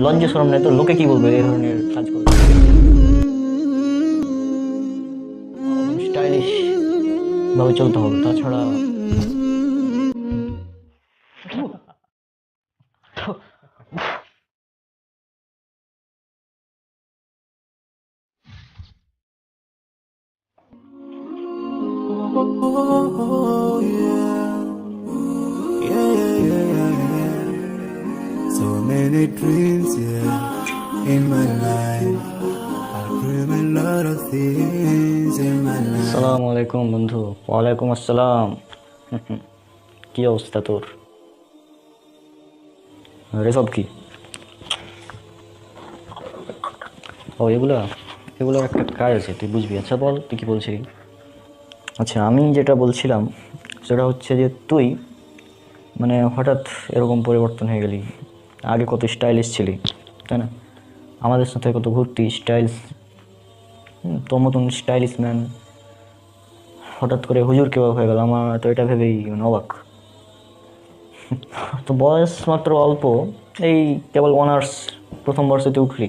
লজ্জা শরম নেই তো, লোকে কি বলবে এই ধরনের কাজ করবে? স্টাইলিশ ভাবে চলতে হবে, তাছাড়া Oh, yeah. Yeah, yeah, yeah, yeah. So many dreams, yeah, in my life. I dream a lot of things in my life. আসসালামু আলাইকুম বন্ধু। ওয়ালাইকুম আসসালাম। কি অবস্থা তোর? রেসব কি? ও এগুলা এগুলোর একটা কাজ আছে, তুই বুঝবি। আচ্ছা বল, তুই কি বলছিলি? আচ্ছা, আমি যেটা বলছিলাম সেটা হচ্ছে যে তুই মানে হঠাৎ এরকম পরিবর্তন হয়ে গেলি। আগে কত স্টাইলিশ ছিলি, তাই না? আমাদের সাথে কত ঘুরতি, স্টাইলস, তোর মতন স্টাইলিশ ম্যান হঠাৎ করে হুজুর কেউ হয়ে গেল। আমার তো এটা ভেবেই অবাক। তো বয়স মাত্র অল্প, এই কেবল অনার্স প্রথম বর্ষেতে উঠলি।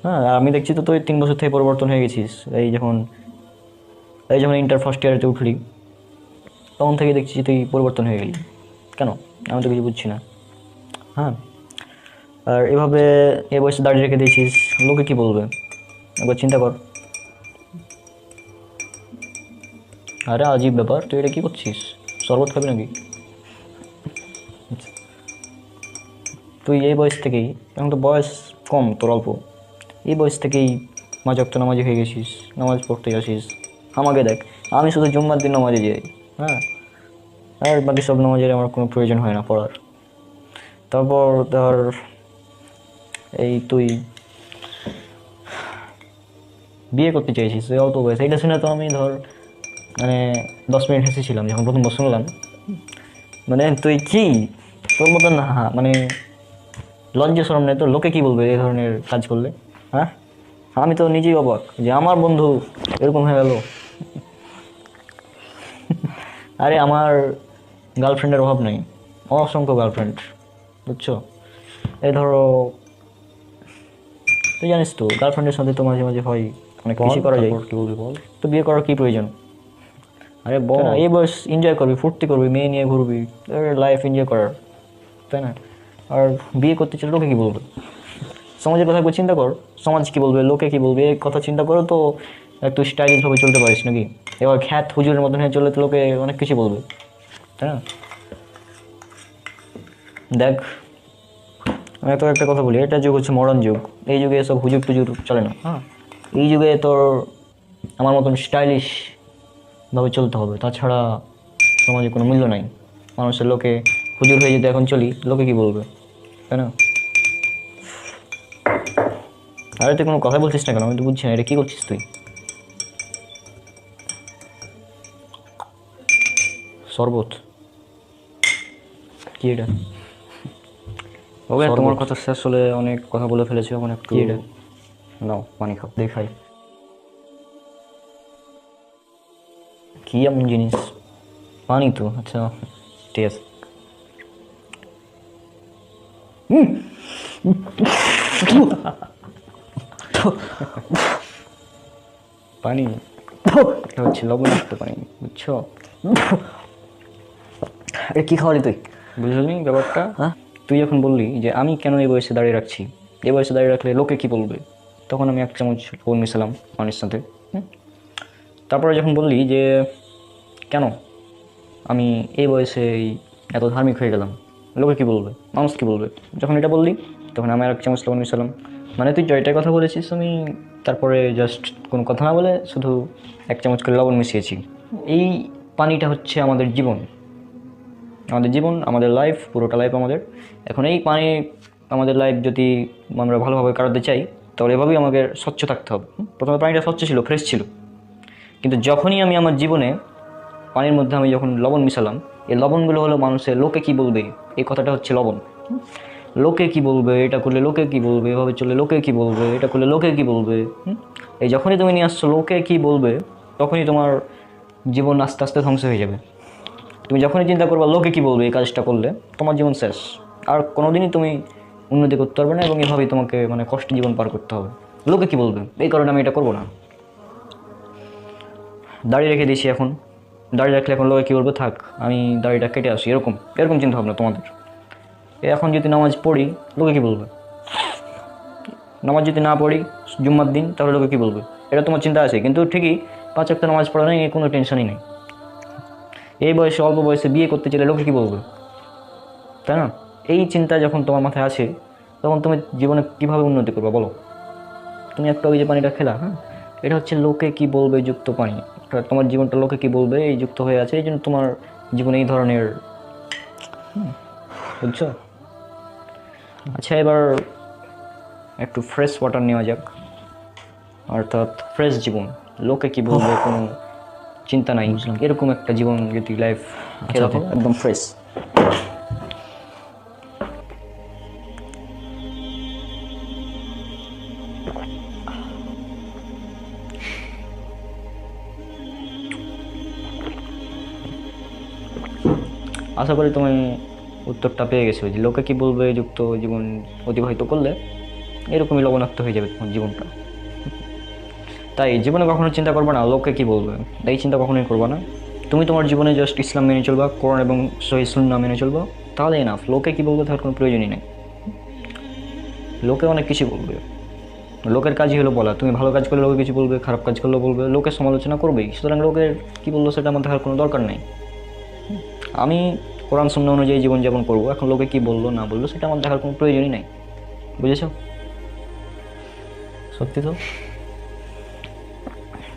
হ্যাঁ, আর আমি দেখছি তো তুই 3 বছর থেকে পরিবর্তন হয়ে গেছিস। এই যখন ইন্টার ফার্স্ট ইয়ারেতে উঠলি তখন থেকে দেখছি তুই পরিবর্তন হয়ে গেলি। কেন? আমি তো কিছু বুঝছি না। হ্যাঁ, আর এভাবে এ বয়সে দাঁড়িয়ে রেখে দিয়েছিস, লোকে কি বলবে একবার চিন্তা কর। আরে আজীব ব্যাপার, তুই এটা কি করছিস? শরবত খাবি নাকি? তুই এই বয়স থেকেই, এখন তো বয়স কম তোর, অল্প, এই বয়স থেকেই নামাজি হয়ে গেছিস, নামাজ পড়তে আসিস। আমাকে দেখ, আমি শুধু জুম্মার দিন নামাজে যাই। হ্যাঁ, আর বাকি সব নামাজের আমার কোনো প্রয়োজন হয় না পড়ার। তারপর ধর এই তুই বিয়ে করতে চাইছিস, তুই অল্প বয়স। এইটা শুনে তো আমি ধর মানে 10 মিনিট হেসেছিলাম যখন প্রথমবার শুনলাম। মানে তুই কি, তোর মতন না, মানে লজ্জা শরম নেই তো, লোকে কি বলবে এই ধরনের কাজ করলে? হ্যাঁ, আমি তো নিজেই অবাক যে আমার বন্ধু এরকম হয়ে গেল। আরে আমার গার্লফ্রেন্ডের অভাব নেই, অসংখ্য গার্লফ্রেন্ড, বুঝছো? এই ধরো, তুই জানিস তো গার্লফ্রেন্ডের সাথে তো মাঝে মাঝে হয়, অনেক কিছু করা যায়। কি বলবি বল? তো বিয়ে করার কি প্রয়োজন? আরে বল, এই বয়স এনজয় করবি, ফুর্তি করবি, মেয়ে নিয়ে ঘুরবি, লাইফ এনজয় করার, তাই না? আর বিয়ে করতে চাইলে লোকে কি বলবে? সমাজের কথা একবার চিন্তা কর, সমাজ কি বলবে, লোকে কি বলবে, এই কথা চিন্তা করো তো একটু স্টাইলিশ ভাবে চলতে পারিস নাকি? এবার খ্যাত হুজুরের মতন হয়ে চললে তো লোকে অনেক কিছু বলবে, তাই না? দেখ, আমি তো একটা কথা বলি, এটা যুগ হচ্ছে মডার্ন যুগ। এই যুগে এসব হুজুর টুজুর চলে না। হ্যাঁ, এই যুগে তোর আমার মতন স্টাইলিশ ভাবে চলতে হবে, তাছাড়া সমাজে কোনো মূল্য নাই। মানুষের লোকে হুজুর হয়ে যদি এখন চলি, লোকে কি বলবে, তাই না? আরে তুই কোনো কথা বলছিস না কেন? আমি তো বুঝছি না, এটা কি করছিস তুই? শরবত? কি এটা? ওকে, তোমার কথা শেষ হলে অনেক কথা বলে ফেলেছি, এখন একটু কি এটা? নাও পানি খাও। দেখাই কি এমন জিনিস? পানি তো, আচ্ছা ঠিক আছে। পানি এটা হচ্ছে লবণাক্ত পানি, বুঝছো? এটা কি খাওয়ালি তুই? বুঝলি ব্যাপারটা? হ্যাঁ, তুই যখন বললি যে আমি কেন এই বয়সে দাঁড়িয়ে রাখছি, এই বয়সে দাঁড়িয়ে রাখলে লোকে কি বলবে, তখন আমি 1 চামচ লবণ মিশালাম পানির সাথে। তারপরে যখন বললি যে কেন আমি এই বয়সে এত ধার্মিক হয়ে গেলাম, লোকে কি বলবে, মানুষ কি বলবে, যখন এটা বললি তখন আমি আর 1 চামচ লবণ মিশালাম। মানে তুই জয়টার কথা বলেছিস, আমি তারপরে জাস্ট কোনো কথা না বলে শুধু 1 চামচ করে লবণ মিশিয়েছি। এই পানিটা হচ্ছে আমাদের জীবন, আমাদের জীবন, আমাদের লাইফ, পুরোটা লাইফ আমাদের। এখন এই পানি, আমাদের লাইফ যদি আমরা ভালোভাবে কাটাতে চাই তাহলে এভাবেই আমাকে স্বচ্ছ থাকতে হবে। প্রথমে পানিটা স্বচ্ছ ছিল, ফ্রেশ ছিল, কিন্তু যখনই আমি আমার জীবনে পানির মধ্যে আমি যখন লবণ মিশালাম, এই লবণগুলো হলো মানুষের লোকে কি বলবে, এই কথাটা হচ্ছে লবণ। লোকে কি বলবে, এটা করলে লোকে কি বলবে, এভাবে চললে লোকে কি বলবে, এটা করলে লোকে কি বলবে। এই যখনই তুমি নিয়ে আসছো লোকে কি বলবে, তখনই তোমার জীবন আস্তে আস্তে ধ্বংস হয়ে যাবে। তুমি যখনই চিন্তা করবা লোকে কি বলবে এই কাজটা করলে, তোমার জীবন শেষ। আর কোনোদিনই তুমি উন্নতি করতে পারবে না, এবং এভাবেই তোমাকে মানে কষ্ট জীবন পার করতে হবে। লোকে কি বলবে, এই কারণে আমি এটা করবো না। দাড়ি রেখে দিয়েছি, এখন দাড়ি রাখলে এখন লোকে কী বলবে, থাক আমি দাড়িটা কেটে আসি, এরকম এরকম চিন্তা ভাবনা তোমাদের। এখন যদি নামাজ পড়ি, লোকে কী বলবে? নামাজ যদি না পড়ি জুম্মার দিন, তাহলে লোকে কী বলবে? এটা তোমার চিন্তা আছে, কিন্তু ঠিকই 5 ওয়াক্ত নামাজ পড়া নেই, কোনো টেনশনই নেই। এই বয়সে, অল্প বয়সে বিয়ে করতে চাইলে লোকে কী বলবে, তাই না? এই চিন্তা যখন তোমার মাথায় আসে, তখন তুমি জীবনে কীভাবে উন্নতি করবে বলো? তুমি একটা ওই যে পানিটা খেলা, হ্যাঁ, এটা হচ্ছে লোকে কি বলবে যুক্ত পানি। তোমার জীবনটা লোকে কি বলবে এই যুক্ত হয়ে আছে, এই জন্য তোমার জীবনে এই ধরনের, বুঝছো? আচ্ছা, এবার একটু ফ্রেশ ওয়াটার নেওয়া যাক, অর্থাৎ ফ্রেশ জীবন, লোকে কি বলবে কোনো চিন্তা নাই, এরকম একটা জীবন যদি লাইফ একদম ফ্রেশ। আশা করি তুমি উত্তরটা পেয়ে গেছো, যে লোকে কি বলবে যুক্ত জীবন অতিবাহিত করলে এরকমই লবণাক্ত হয়ে যাবে তোমার জীবনটা। তাই জীবনে কখনো চিন্তা করবে না লোকে কি বলবে, এই চিন্তা কখনোই করবে না। তুমি তোমার জীবনে জাস্ট ইসলাম মেনে চলবা, কোরআন এবং সহিহ সুন্নাহ মেনে চলবা, তাহলে এনাফ। লোকে কি বলবে তার কোনো প্রয়োজনই নেই। লোকে অনেক কিছু বলবে, লোকের কাজই হলো বলা। তুমি ভালো কাজ করলে লোকে কিছু বলবে, খারাপ কাজ করলেও বলবে, লোকে সমালোচনা করবেই। সুতরাং লোকের কী বললো সেটা আমার দেখার কোনো দরকার নেই। আমি কোরআন সুন্নাহ অনুযায়ী জীবনযাপন করবো, এখন লোকে কি বললো না বললো সেটা আমার দেখার কোনো প্রয়োজনই নাই। বুঝেছ? সত্যি তো?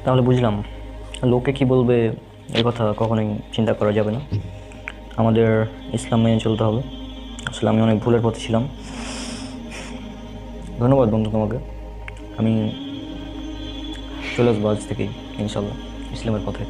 তাহলে বুঝলাম লোকে কি বলবে এই কথা কখনোই চিন্তা করা যাবে না, আমাদের ইসলাম মেনে চলতে হবে। আসলে আমি অনেক ভুলের পথে ছিলাম। ধন্যবাদ বন্ধু তোমাকে। আমি চলে আসবো আজ থেকেই ইনশাল্লাহ ইসলামের পথে।